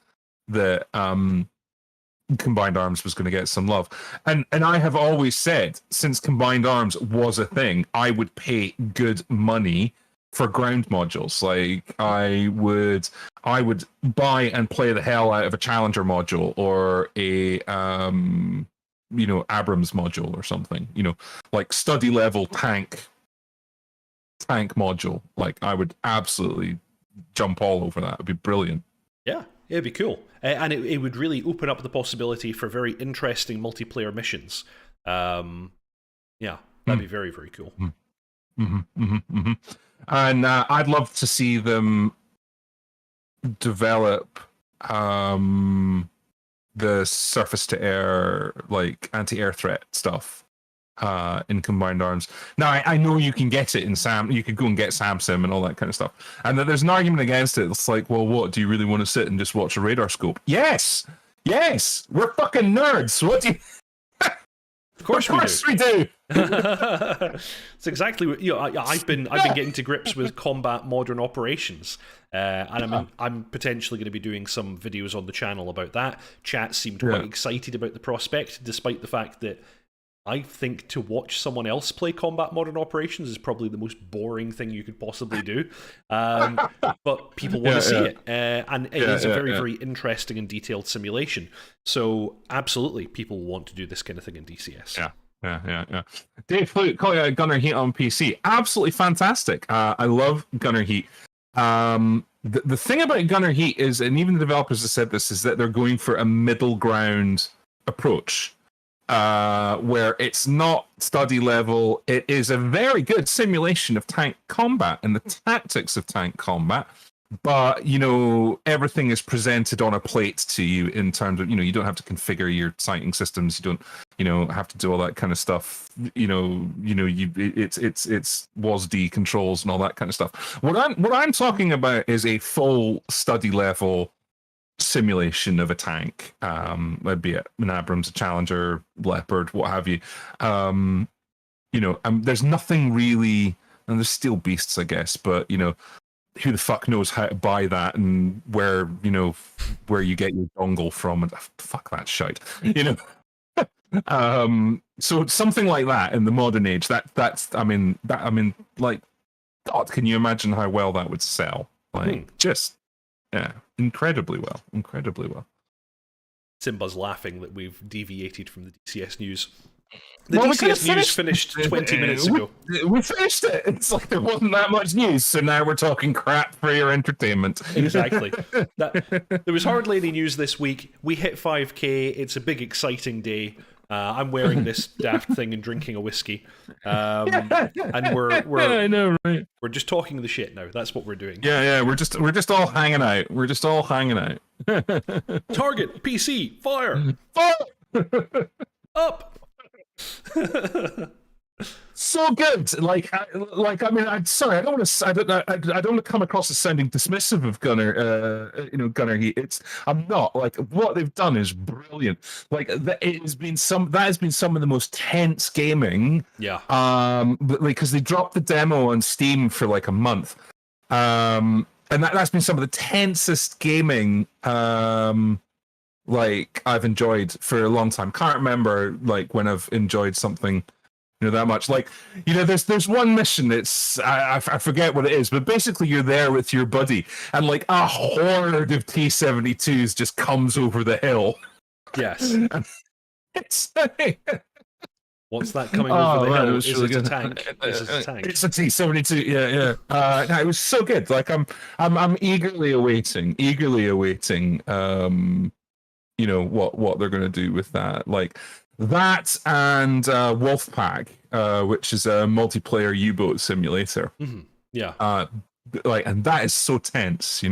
Combined Arms was going to get some love, and I have always said, since Combined Arms was a thing, I would pay good money for ground modules. Like I would buy and play the hell out of a Challenger module or a Abrams module or something, like study level tank module. Like I would absolutely jump all over that. It'd be brilliant. Yeah, it'd be cool. And it would really open up the possibility for very interesting multiplayer missions. That'd be very, very cool. And I'd love to see them develop the surface-to-air, like anti-air threat stuff in Combined Arms. Now, I know you can get it in SAM. You could go and get SAMSIM and all that kind of stuff. And there's an argument against it. It's like, well, what? Do you really want to sit and just watch a radar scope? Yes! We're fucking nerds. What do you... Of course we do. It's exactly what I've been getting to grips with combat modern operations, and I'm potentially going to be doing some videos on the channel about that. Chat seemed quite excited about the prospect, despite the fact that I think to watch someone else play combat modern operations is probably the most boring thing you could possibly do. But people want to see it, and it is a very, very interesting and detailed simulation. So absolutely, people want to do this kind of thing in DCS. Yeah. Dave Flute calling out Gunner Heat on PC. Absolutely fantastic. I love Gunner Heat. The thing about Gunner Heat is, and even the developers have said this, is that they're going for a middle ground approach. Where it's not study level, it is a very good simulation of tank combat and the tactics of tank combat, but everything is presented on a plate to you in terms of you don't have to configure your sighting systems, you have to do all that kind of stuff. It's WASD controls and all that kind of stuff. What I'm talking about is a full study level simulation of a tank, be it an Abrams, a Challenger, Leopard, what have you. There's nothing really, and there's still beasts, I guess, but who the fuck knows how to buy that and where you get your dongle from, and fuck that shite, So something like that in the modern age, God, can you imagine how well that would sell? Incredibly well. Simba's laughing that we've deviated from the DCS news. The DCS news finished 20 minutes ago. We finished it. It's like there wasn't that much news, so now we're talking crap for your entertainment. Exactly. There was hardly any news this week. We hit 5K. It's a big, exciting day. I'm wearing this daft thing and drinking a whiskey. And I know, right? We're just talking the shit now. That's what we're doing. Yeah. We're just all hanging out. Target, PC, fire! Fire! Up! So good. I'm sorry. I don't want to come across as sounding dismissive of Gunner Heat. I'm not. Like, what they've done is brilliant. Like, that has been some of the most tense gaming. Yeah. Because they dropped the demo on Steam for like a month. And that's been some of the tensest gaming I've enjoyed for a long time. Can't remember when I've enjoyed something that much. There's one mission. It's I forget what it is, but basically you're there with your buddy, and a horde of T-72s just comes over the hill. Yes. It's what's that coming over the hill? Is it a tank? It's a T-72. Yeah. No, it was so good. I'm eagerly awaiting. What they're going to do with that. That and Wolfpack, which is a multiplayer U-boat simulator. Mm-hmm. Yeah. And that is so tense,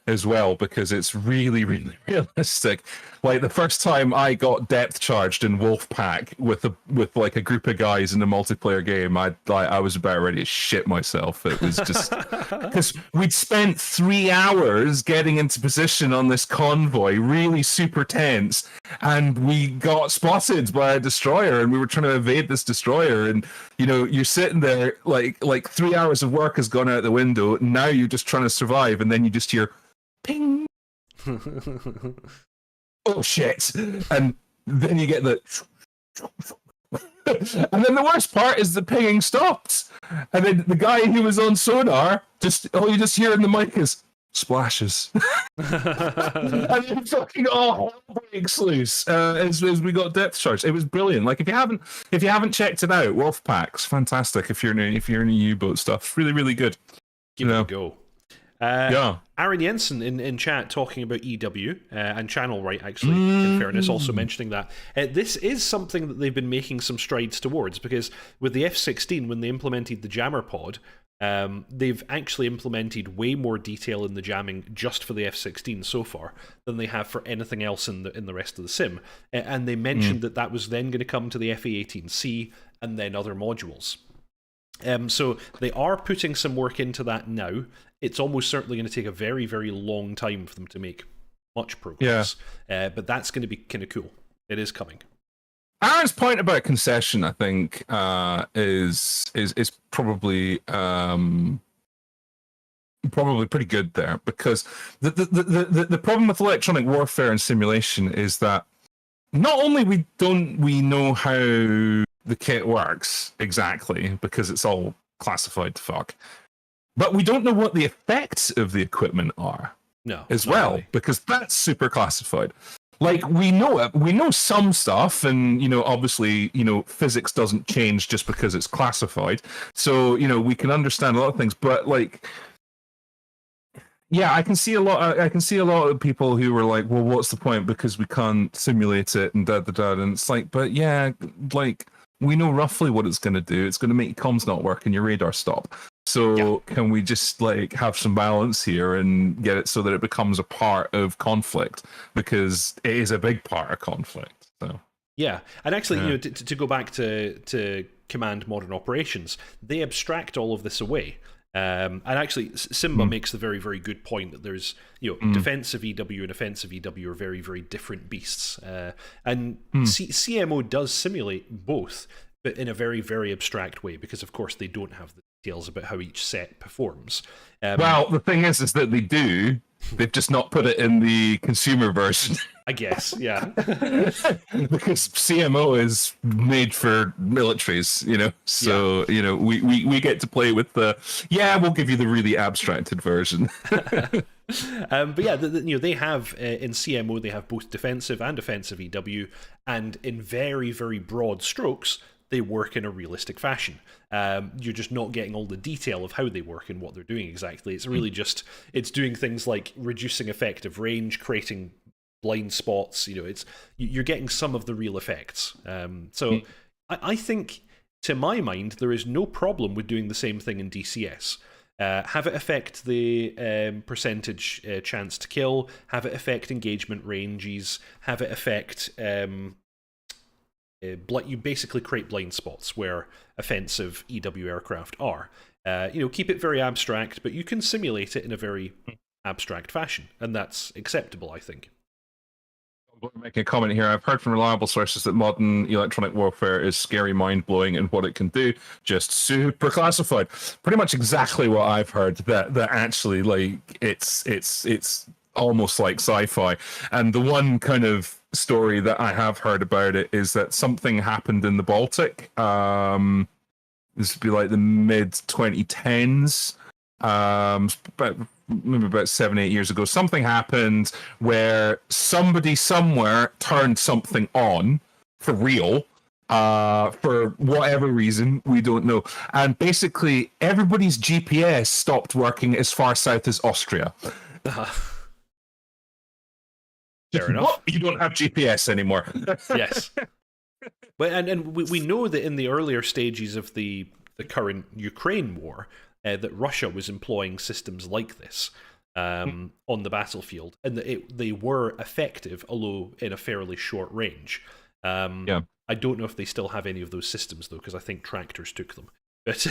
as well, because it's really, really realistic. The first time I got depth charged in Wolfpack with a group of guys in a multiplayer game, I was about ready to shit myself. It was just because we'd spent 3 hours getting into position on this convoy, really super tense, and we got spotted by a destroyer, and we were trying to evade this destroyer, and you're sitting there like 3 hours of work has gone out the window. Now you're just trying to survive, and then you just hear ping. Oh shit. And then you get the and then the worst part is the pinging stops, and then the guy who was on sonar you just hear in the mic is splashes. And then fucking breaks loose as we got depth charge. It was brilliant. If you haven't checked it out, Wolfpack's fantastic. If you're into U-boat stuff, it's really, really good. Give it a go. Yeah. Aaron Jensen in chat talking about EW and Channel Right, actually, in fairness, also mentioning that. This is something that they've been making some strides towards, because with the F-16, when they implemented the jammer pod, they've actually implemented way more detail in the jamming just for the F-16 so far than they have for anything else in the rest of the sim. And they mentioned that was then going to come to the FA-18C and then other modules. So they are putting some work into that now. It's almost certainly going to take a very, very long time for them to make much progress. Yeah. But that's going to be kind of cool. It is coming. Aaron's point about concession, I think, is probably pretty good there, because the problem with electronic warfare and simulation is that not only don't we know how the kit works exactly, because it's all classified to fuck, but we don't know what the effects of the equipment are. No, as well, really. Because that's super classified. We know some stuff, and obviously physics doesn't change just because it's classified. So we can understand a lot of things, but yeah, I can see a lot of people who were like, well, what's the point, because we can't simulate it and and it's but yeah, we know roughly what it's going to do. It's going to make your comms not work and your radar stop. So can we just have some balance here and get it so that it becomes a part of conflict, because it is a big part of conflict. So Yeah, and actually, to go back to Command Modern Operations, they abstract all of this away. And actually, Simba makes the very, very good point that there's, defensive EW and offensive EW are very, very different beasts. And CMO does simulate both, but in a very, very abstract way, because of course they don't have the details about how each set performs. Well, the thing is that they do. They've just not put it in the consumer version. I guess, yeah. Because CMO is made for militaries, So, we get to play with we'll give you the really abstracted version. But yeah, they have, in CMO, they have both defensive and offensive EW, and in very, very broad strokes, they work in a realistic fashion. You're just not getting all the detail of how they work and what they're doing exactly. It's really just, it's doing things like reducing effective range, creating blind spots. You're getting some of the real effects. I think, to my mind, there is no problem with doing the same thing in DCS. Have it affect the percentage chance to kill, have it affect engagement ranges, have it affect... you basically create blind spots where offensive EW aircraft are. Keep it very abstract, but you can simulate it in a very abstract fashion, and that's acceptable, I think. I'm making a comment here. I've heard from reliable sources that modern electronic warfare is scary, mind-blowing, and what it can do, just super classified. Pretty much exactly what I've heard. That actually, like, it's almost like sci-fi. And the one kind of story that I have heard about it is that something happened in the Baltic. This would be like the mid 2010s, maybe about 7-8 years ago. Something happened where somebody somewhere turned something on for real. For whatever reason, we don't know. And basically, everybody's GPS stopped working as far south as Austria. Fair enough. What? You don't have GPS anymore. Yes. But and we know that in the earlier stages of the current Ukraine war, that Russia was employing systems like this on the battlefield, and that they were effective, although in a fairly short range. I don't know if they still have any of those systems though, because I think tractors took them. But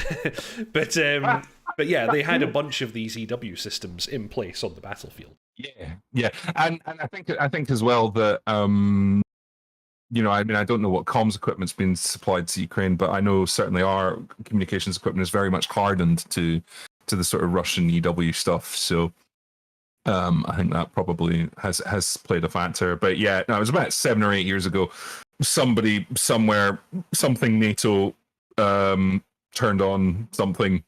yeah, they had a bunch of these EW systems in place on the battlefield. Yeah, and I think as well that I mean, I don't know what comms equipment's been supplied to Ukraine, but I know certainly our communications equipment is very much hardened to the sort of Russian EW stuff. So I think that probably has played a factor. But yeah, no, it was about 7 or 8 years ago. Somebody somewhere, something NATO turned on something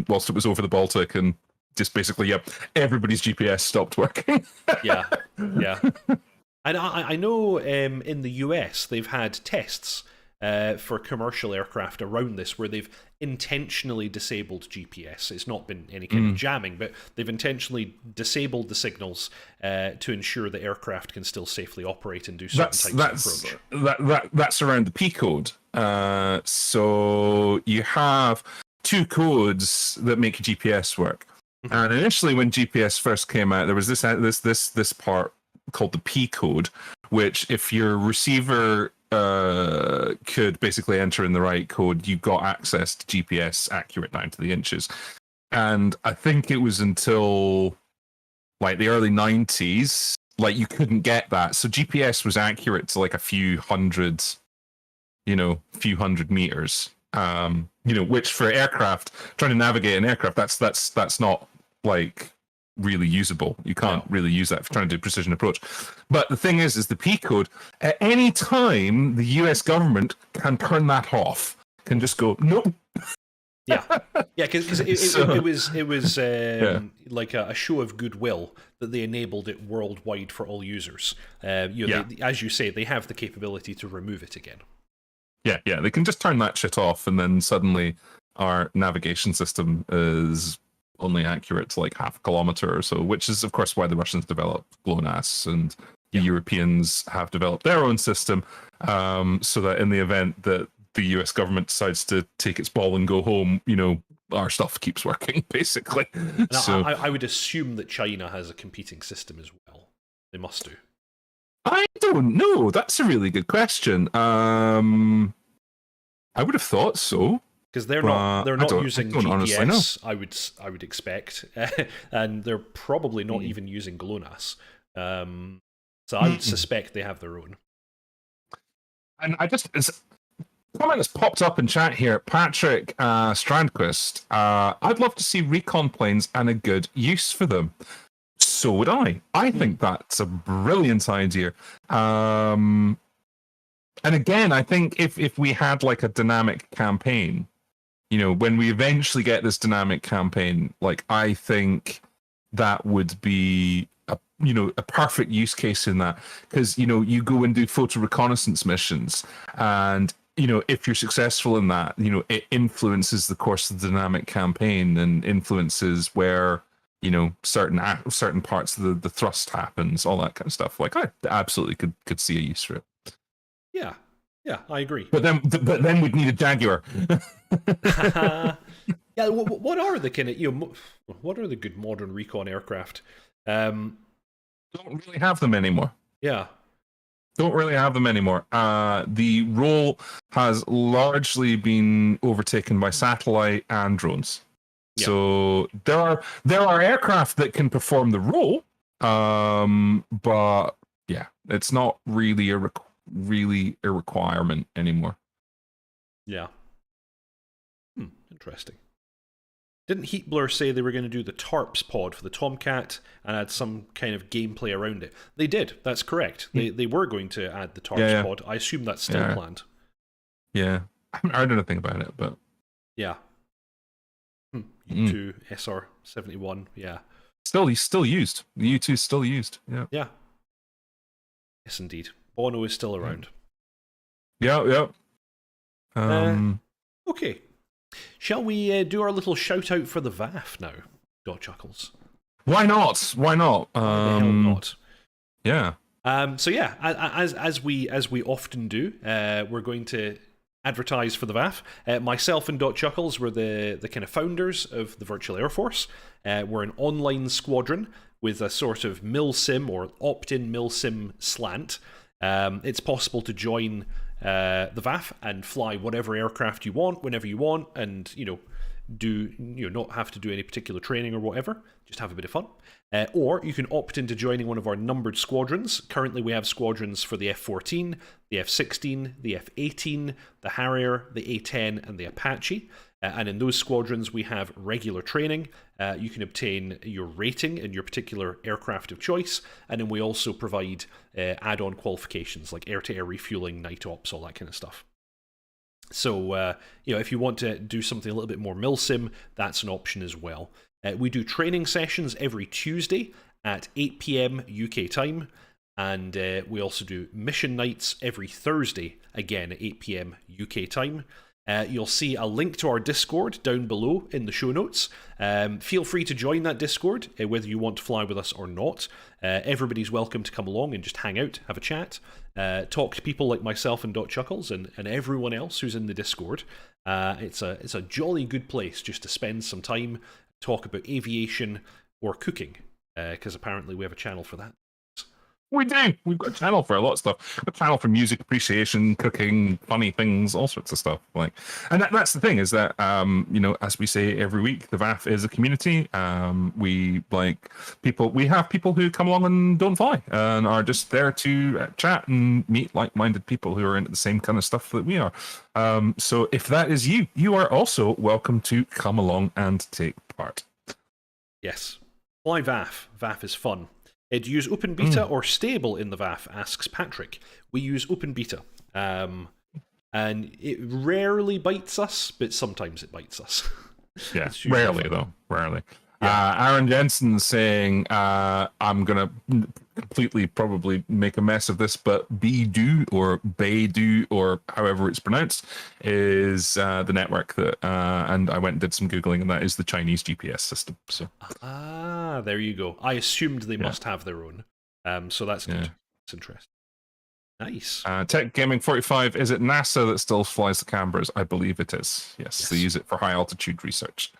whilst it was over the Baltic, and just basically, everybody's GPS stopped working. yeah. And I know in the US they've had tests for commercial aircraft around this where they've intentionally disabled GPS. It's not been any kind of jamming, but they've intentionally disabled the signals to ensure the aircraft can still safely operate and do certain types of approach. That's around the P code. So you have 2 codes that make GPS work. And initially, when GPS first came out, there was this part called the P code, which if your receiver could basically enter in the right code, you got access to GPS accurate down to the inches. And I think it was until like the early 90s, like you couldn't get that. So GPS was accurate to like a few hundred meters. Which for aircraft, trying to navigate an aircraft, that's not like really usable. You can't really use that for trying to do precision approach. But the thing is the P code, at any time the US government can turn that off, can just go, nope. Because it was like a show of goodwill that they enabled it worldwide for all users. They, as you say, they have the capability to remove it again. Yeah, they can just turn that shit off, and then suddenly our navigation system is only accurate to like half a kilometer or so, which is of course why the Russians developed GLONASS, and the Europeans have developed their own system, so that in the event that the US government decides to take its ball and go home, our stuff keeps working, basically. So I would assume that China has a competing system as well. They must do. I don't know. That's a really good question. I would have thought so. Because they're not using I don't honestly know. GPS, I would expect, and they're probably not even using GLONASS. So I would suspect they have their own. And comment has popped up in chat here. Patrick Strandquist. I'd love to see recon planes and a good use for them. So would I. I think that's a brilliant idea. And again, I think if we had like a dynamic campaign, you know, when we eventually get this dynamic campaign, like I think that would be a perfect use case in that, because you go and do photo reconnaissance missions, and if you're successful in that, it influences the course of the dynamic campaign and influences where certain parts of the thrust happens, all that kind of stuff. Like I absolutely could see a use for it. Yeah, I agree. But then we'd need a Jaguar. Yeah, what are the kind of what are the good modern recon aircraft? Don't really have them anymore. Yeah. Don't really have them anymore. The role has largely been overtaken by satellite and drones. Yeah. So there are aircraft that can perform the role, but yeah, it's not really a requirement anymore. Yeah. Interesting. Didn't Heatblur say they were going to do the TARPS pod for the Tomcat and add some kind of gameplay around it? They did. That's correct. They were going to add the TARPS pod. I assume that's still planned. Yeah. I haven't heard anything about it, but... Yeah. U2, SR-71, yeah. He's still used. The U2 is still used, yeah. Yeah. Yes, indeed. Bono is still around. Yeah. Okay. Shall we do our little shout out for the VAF now, dotChuckles? Why not? Why not? Why the hell not? Yeah. So yeah, as we often do, we're going to advertise for the VAF. Myself and dotChuckles were the kind of founders of the Virtual Air Force. We're an online squadron with a sort of milsim or opt-in milsim slant. It's possible to join the VAF and fly whatever aircraft you want, whenever you want, and not have to do any particular training or whatever. Just have a bit of fun. Or you can opt into joining one of our numbered squadrons. Currently, we have squadrons for the F-14, the F-16, the F-18, the Harrier, the A-10, and the Apache. And in those squadrons, we have regular training. You can obtain your rating in your particular aircraft of choice. And then we also provide add-on qualifications like air-to-air refueling, night ops, all that kind of stuff. So, if you want to do something a little bit more milsim, that's an option as well. We do training sessions every Tuesday at 8 PM UK time. And we also do mission nights every Thursday, again at 8 PM UK time. You'll see a link to our Discord down below in the show notes. Feel free to join that Discord, whether you want to fly with us or not. Everybody's welcome to come along and just hang out, have a chat, talk to people like myself and dotChuckles and everyone else who's in the Discord. It's a jolly good place just to spend some time, talk about aviation or cooking, because apparently we have a channel for that. We do. We've got a channel for a lot of stuff. A channel for music appreciation, cooking, funny things, all sorts of stuff. And that's the thing is that as we say every week, the VAF is a community. We have people who come along and don't fly and are just there to chat and meet like-minded people who are into the same kind of stuff that we are. So if that is you, you are also welcome to come along and take part. Yes. Fly VAF. VAF is fun. Do you use open beta or stable in the VAF, asks Patrick. We use open beta. And it rarely bites us, but sometimes it bites us. Yeah, rarely though. Rarely. Yeah. Aaron Jensen saying, I'm going to completely probably make a mess of this, but Beidou or Beidou or however it's pronounced is the network that, and I went and did some Googling, and that is the Chinese GPS system. So. There you go. I assumed they must have their own. So that's good. That's interesting. Nice. Tech Gaming 45, is it NASA that still flies the Canberras? I believe it is. Yes, they use it for high altitude research.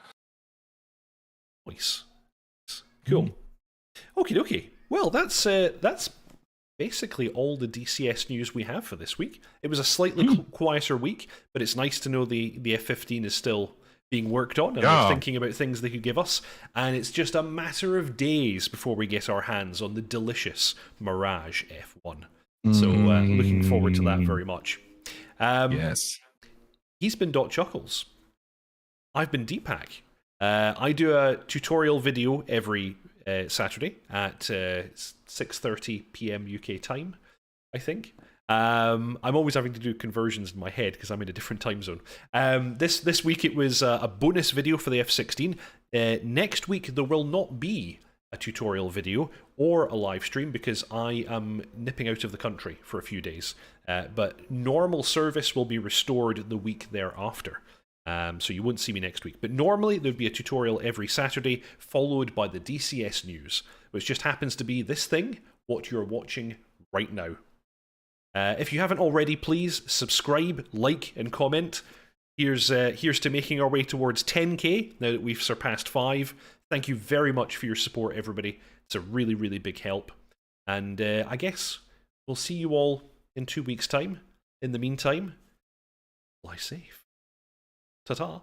Nice. Cool. Okie dokie. Well, that's basically all the DCS news we have for this week. It was a slightly quieter week, but it's nice to know the F-15 is still being worked on, and they're thinking about things they could give us, and it's just a matter of days before we get our hands on the delicious Mirage F1. So looking forward to that very much. Yes. He's been dotChuckles. I've been Deepak. I do a tutorial video every Saturday at 6:30 p.m. UK time, I think. I'm always having to do conversions in my head because I'm in a different time zone. This week it was a bonus video for the F-16. Next week there will not be a tutorial video or a live stream because I am nipping out of the country for a few days. But normal service will be restored the week thereafter. So you won't see me next week. But normally there'd be a tutorial every Saturday, followed by the DCS news, which just happens to be this thing, what you're watching right now. If you haven't already, please subscribe, like, and comment. Here's to making our way towards 10k now that we've surpassed 5. Thank you very much for your support, everybody. It's a really, really big help. And I guess we'll see you all in 2 weeks' time. In the meantime, fly safe. Ta-ta.